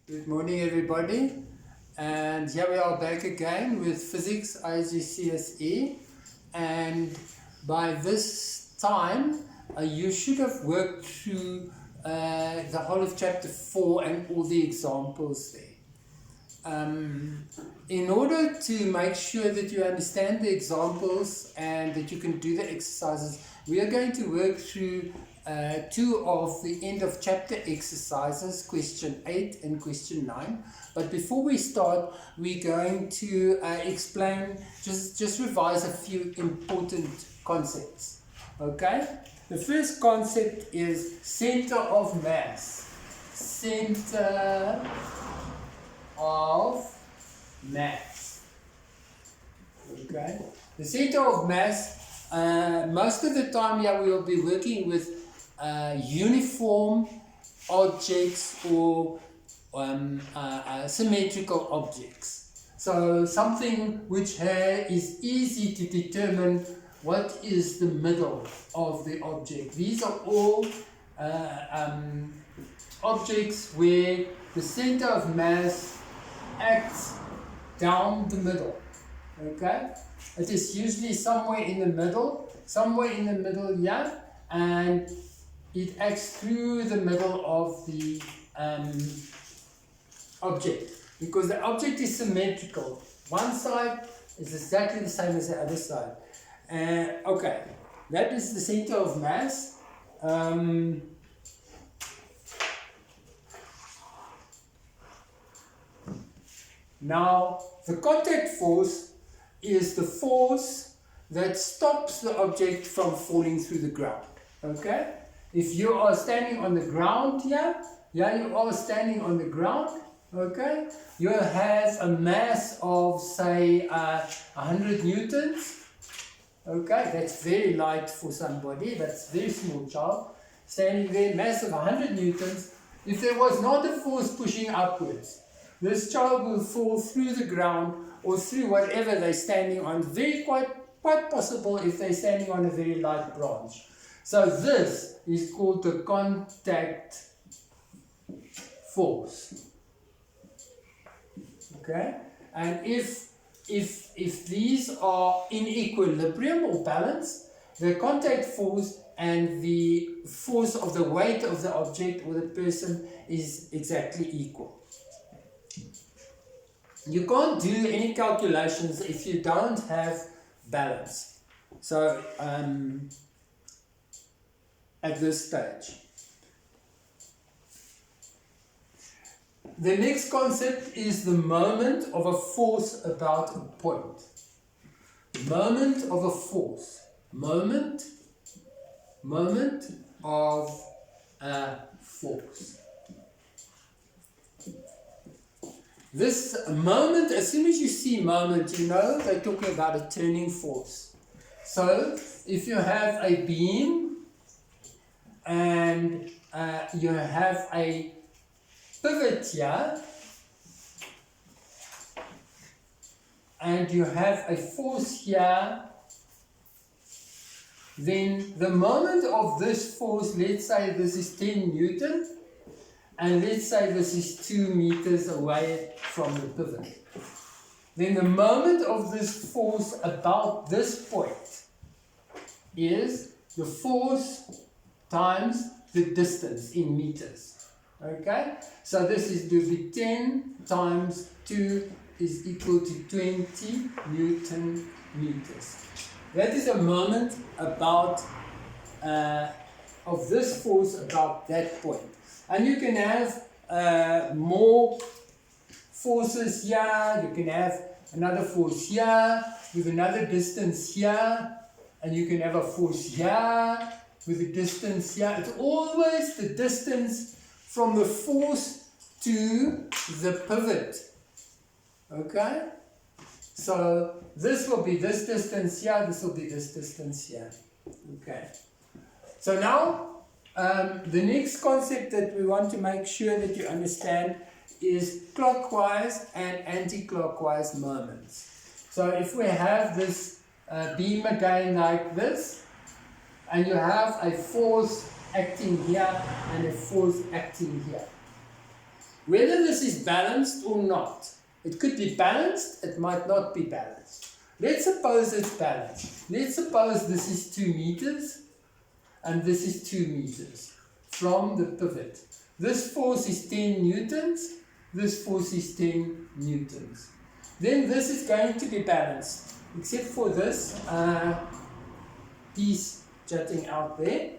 Good morning, everybody, and here we are back again with Physics IGCSE, and by this time you should have worked through the whole of chapter 4 and all the examples there. In order to make sure that you understand the examples and that you can do the exercises, we are going to work through two of the end of chapter exercises, question 8 and question 9. But before we start, we're going to explain, just revise a few important concepts. Okay? The first concept is center of mass. Center of mass. Okay? The center of mass, most of the time here we will be working with uniform objects or symmetrical objects. So something which is easy to determine what is the middle of the object. These are all objects where the center of mass acts down the middle. Okay? It is usually somewhere in the middle here, and it acts through the middle of the object, because the object is symmetrical. One side is exactly the same as the other side. Okay, that is the center of mass. Now, the contact force is the force that stops the object from falling through the ground. Okay? If you are standing on the ground here, you are standing on the ground, okay? You have a mass of, say, 100 newtons. Okay, that's very light for somebody, that's a very small child. Standing there, mass of 100 newtons. If there was not a force pushing upwards, this child will fall through the ground or through whatever they're standing on. Quite possible if they're standing on a very light branch. So this is called the contact force. Okay? And if these are in equilibrium or balance, the contact force and the force of the weight of the object or the person is exactly equal. You can't do any calculations if you don't have balance. So, at this stage. The next concept is the moment of a force about a point. Moment of a force. Moment of a force. This moment, as soon as you see moment, you know they're talking about a turning force. So, if you have a beam and you have a pivot here, and you have a force here, then the moment of this force, let's say this is 10 Newton, and let's say this is 2 meters away from the pivot. Then the moment of this force about this point is the force times the distance in meters. Okay? So this is to be 10 times 2 is equal to 20 Newton meters. That is a moment about of this force about that point. And you can have more forces here, you can have another force here, with another distance here, and you can have a force here, with a distance here. It's always the distance from the force to the pivot. Okay? So this will be this distance here, this will be this distance here. Okay. So now, the next concept that we want to make sure that you understand is clockwise and anti-clockwise moments. So if we have this beam again like this, and you have a force acting here and a force acting here. whether this is balanced or not. It could be balanced, it might not be balanced. Let's suppose it's balanced. Let's suppose this is 2 meters and this is 2 meters from the pivot. This force is 10 newtons, this force is 10 newtons. Then this is going to be balanced, except for this piece jutting out there.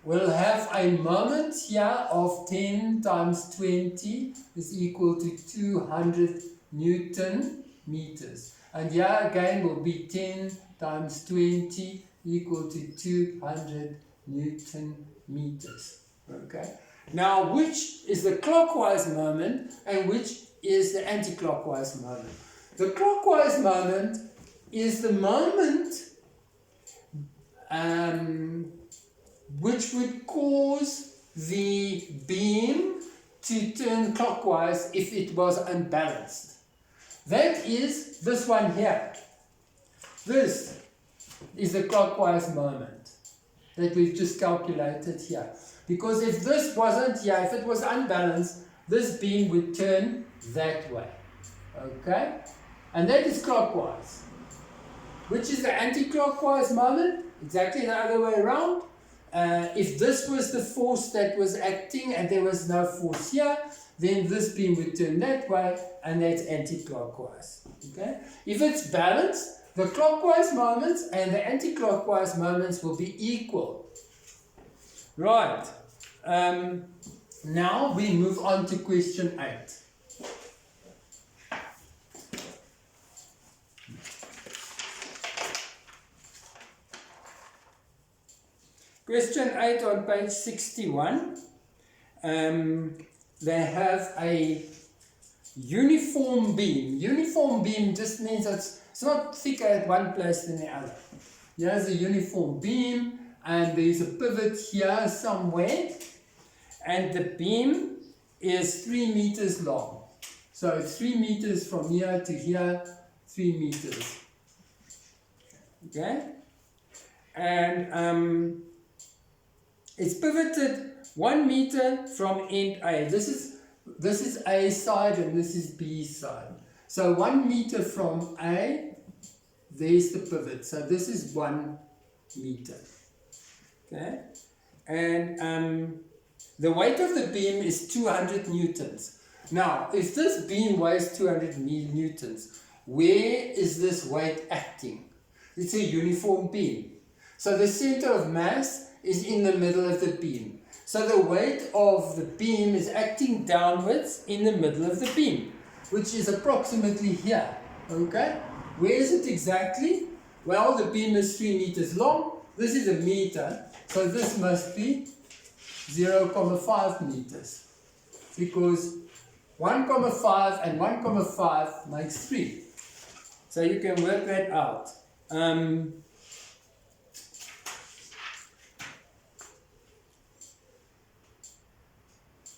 We'll have a moment here of 10 times 20 is equal to 200 Newton meters. And here again will be 10 times 20 equal to 200 Newton meters. Okay. Now, which is the clockwise moment and which is the anti-clockwise moment? The clockwise moment is the moment which would cause the beam to turn clockwise if it was unbalanced. That is this one here. This is the clockwise moment that we've just calculated here. Because if this wasn't here, if it was unbalanced, this beam would turn that way. Okay? And that is clockwise. Which is the anti-clockwise moment? Exactly the other way around. If this was the force that was acting and there was no force here, then this beam would turn that way, and that's anti-clockwise. Okay? If it's balanced, the clockwise moments and the anti-clockwise moments will be equal. Right. Now we move on to question 8. Question 8 on page 61. They have a uniform beam. Uniform beam just means it's not thicker at one place than the other. Here's a uniform beam, and there's a pivot here somewhere, and the beam is 3 meters long. So it's 3 meters from here to here, 3 meters. Okay? And it's pivoted 1 meter from end A. This is A side and this is B side. So 1 meter from A, there's the pivot. So this is 1 meter. Okay? And the weight of the beam is 200 newtons. Now, if this beam weighs 200 newtons, where is this weight acting? It's a uniform beam. So the center of mass is in the middle of the beam. So the weight of the beam is acting downwards in the middle of the beam, which is approximately here. Okay? Where is it exactly? Well, the beam is 3 meters long. This is a meter, so this must be 0.5 meters. Because 1.5 and 1.5 makes 3. So you can work that out.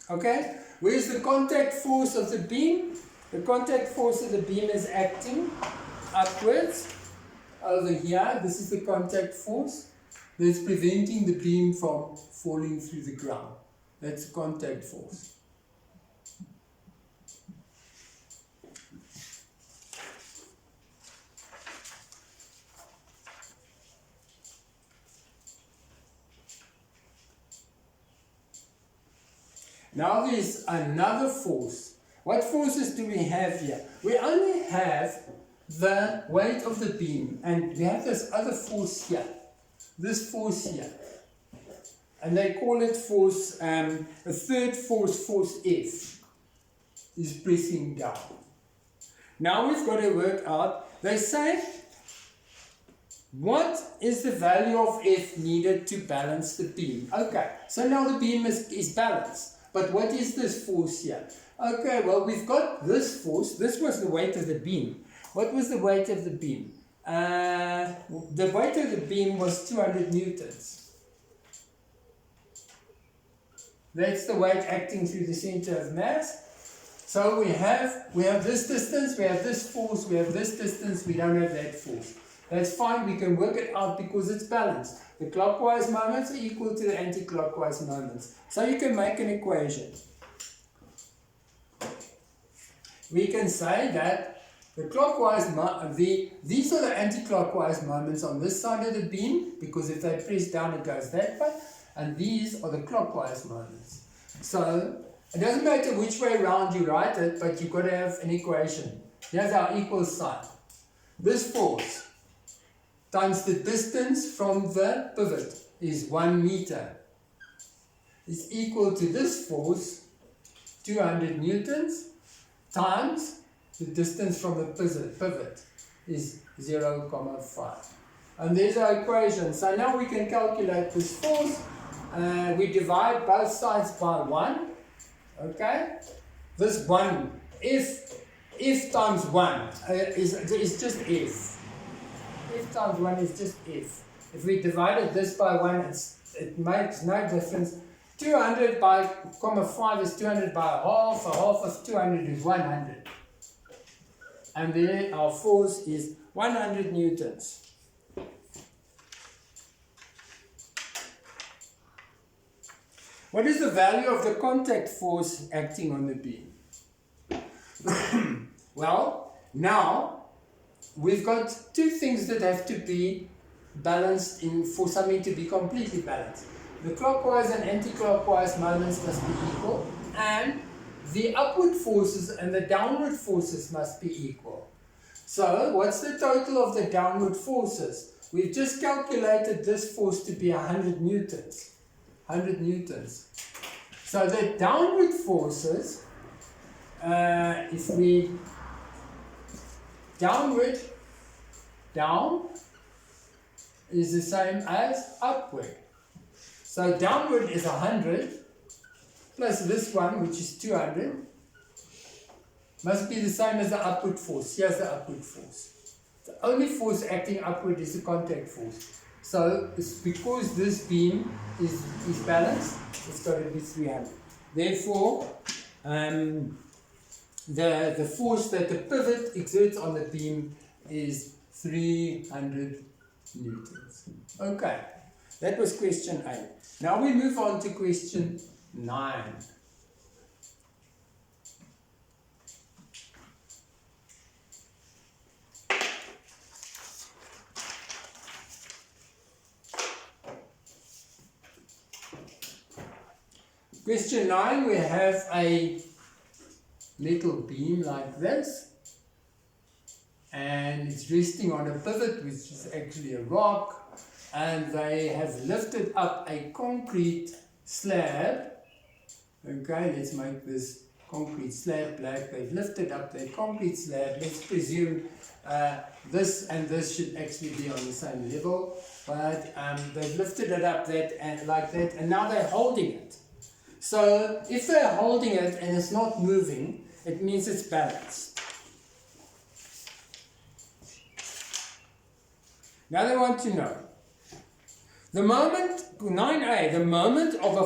Okay, where's the contact force of the beam? The contact force of the beam is acting upwards over here. This is the contact force that's preventing the beam from falling through the ground. That's the contact force. Now there's another force. What forces do we have here? We only have the weight of the beam, and we have this other force here. This force here. And they call it force, a third force, force F, is pressing down. Now we've got to work out, they say, what is the value of F needed to balance the beam? Okay, so now the beam is balanced. But what is this force here? Okay, well, we've got this force. This was the weight of the beam. What was the weight of the beam? The weight of the beam was 200 newtons. That's the weight acting through the center of mass. So we have this distance, we have this force, we have this distance, we don't have that force. That's fine, we can work it out because it's balanced. The clockwise moments are equal to the anti-clockwise moments. So you can make an equation. we can say that the clockwise, these are the anti-clockwise moments on this side of the beam, because if they press down it goes that way, and these are the clockwise moments. So it doesn't matter which way around you write it, but you've got to have an equation. Here's our equal sign. This force times the distance from the pivot is 1 meter is equal to this force, 200 newtons, times the distance from the pivot is 0,5. And there's our equation. So now we can calculate this force. We divide both sides by 1. Okay? This 1, if times 1 is just if. If times 1 is just if. If we divided this by 1, it makes no difference. 200 by 5 is 200 by half. A half of 200 is 100. And then our force is 100 newtons. What is the value of the contact force acting on the beam? Well, now we've got two things that have to be balanced for something to be completely balanced. The clockwise and anti-clockwise moments must be equal, and the upward forces and the downward forces must be equal. So, what's the total of the downward forces? We've just calculated this force to be 100 newtons. 100 newtons. So the downward forces, if we down is the same as upward. So downward is 100 plus this one, which is 200, must be the same as the upward force. Here's the upward force. The only force acting upward is the contact force. So it's because this beam is balanced, it's got to be 300. Therefore, the force that the pivot exerts on the beam is 300 newtons. Okay, that was question 8. Now we move on to question 9. Question 9, we have a little beam like this, and it's resting on a pivot, which is actually a rock, and they have lifted up a concrete slab. Okay, let's make this concrete slab black. They've lifted up their concrete slab. Let's presume this and this should actually be on the same level, but they've lifted it up like that, and now they're holding it. So if they're holding it and it's not moving, it means it's balanced. Now they want to know the moment 9a, the moment of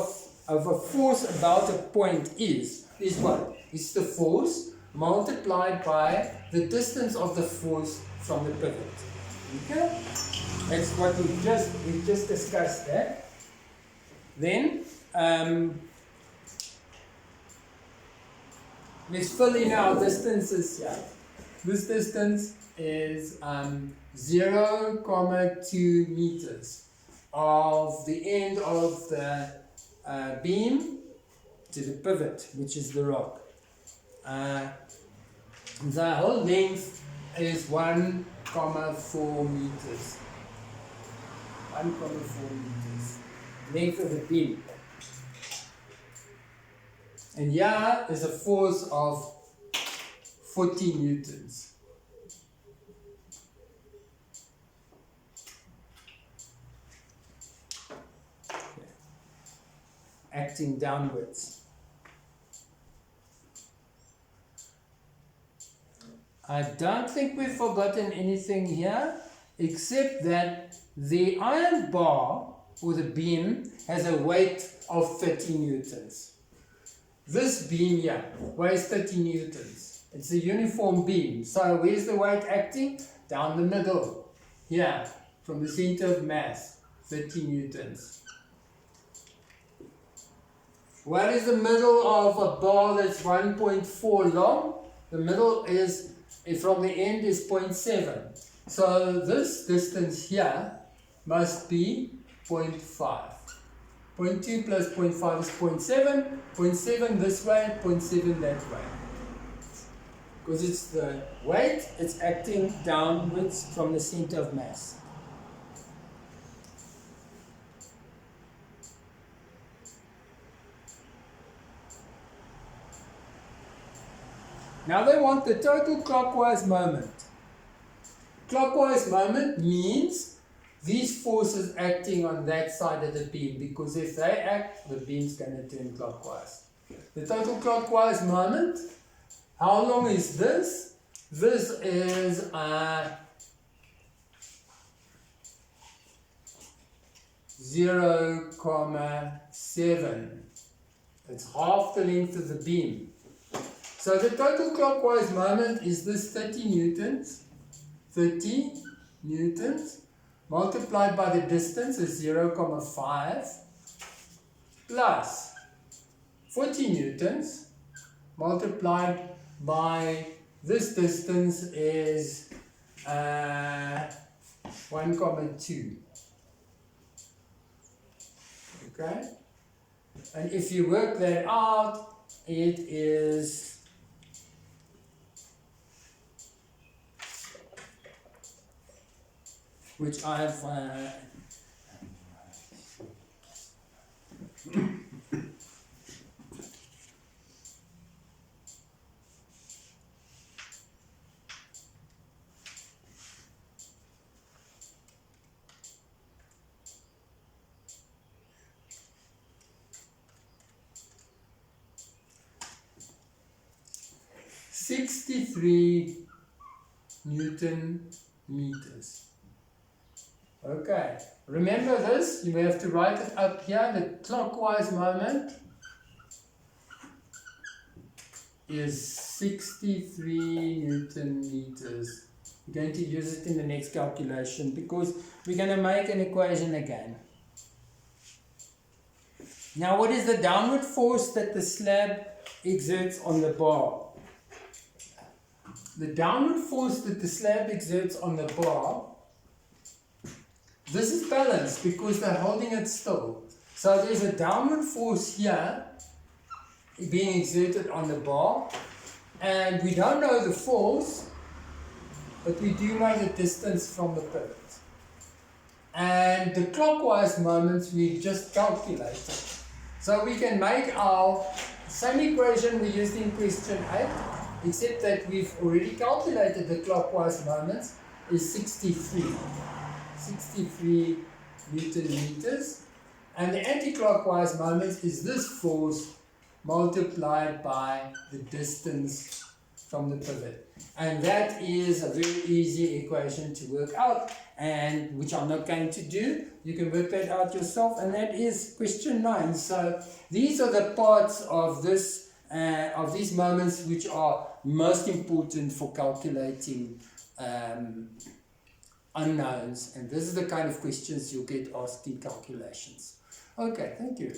a force about a point is what? It's the force multiplied by the distance of the force from the pivot. Okay? That's what we just discussed there. Then let's fill in our distances here. This distance is 0,2 meters of the end of the beam to the pivot, which is the rock. The whole length is 1,4 meters. 1,4 meters. Length of the beam. And here is a force of 40 newtons. Okay. Acting downwards. I don't think we've forgotten anything here, except that the iron bar or the beam has a weight of 30 newtons. This beam here weighs 30 newtons. It's a uniform beam. So where's the weight acting? Down the middle. Here, from the center of mass, 30 newtons. What is the middle of a bar that's 1.4 long? The middle is, from the end is 0.7. So this distance here must be 0.5. 0.2 plus 0.5 is 0.7. 0.7 this way, 0.7 that way. Because it's the weight, it's acting downwards from the center of mass. Now they want the total clockwise moment. Clockwise moment means these forces acting on that side of the beam, because if they act, the beam's going to turn clockwise. The total clockwise moment, how long is this? This is 0.7. It's half the length of the beam. So the total clockwise moment is this 30 newtons, multiplied by the distance is 0.5, plus 40 newtons, multiplied by this distance is 1.2. Okay? And if you work that out, it is which I've 63 Newton meters. Okay, remember this, you have to write it up here. The clockwise moment is 63 Newton meters. We're going to use it in the next calculation because we're going to make an equation again. Now, what is the downward force that the slab exerts on the bar? The downward force that the slab exerts on the bar, this is balanced because they're holding it still. So there's a downward force here being exerted on the bar, and we don't know the force, but we do know the distance from the pivot. And the clockwise moments we just calculated. So we can make our same equation we used in question 8, except that we've already calculated the clockwise moments is 63 Newton meters, and the anti-clockwise moments is this force multiplied by the distance from the pivot. And that is a very easy equation to work out, and which I'm not going to do. You can work that out yourself, and that is question 9. So these are the parts of this of these moments which are most important for calculating unknowns, and this is the kind of questions you'll get asked in calculations. Okay, thank you.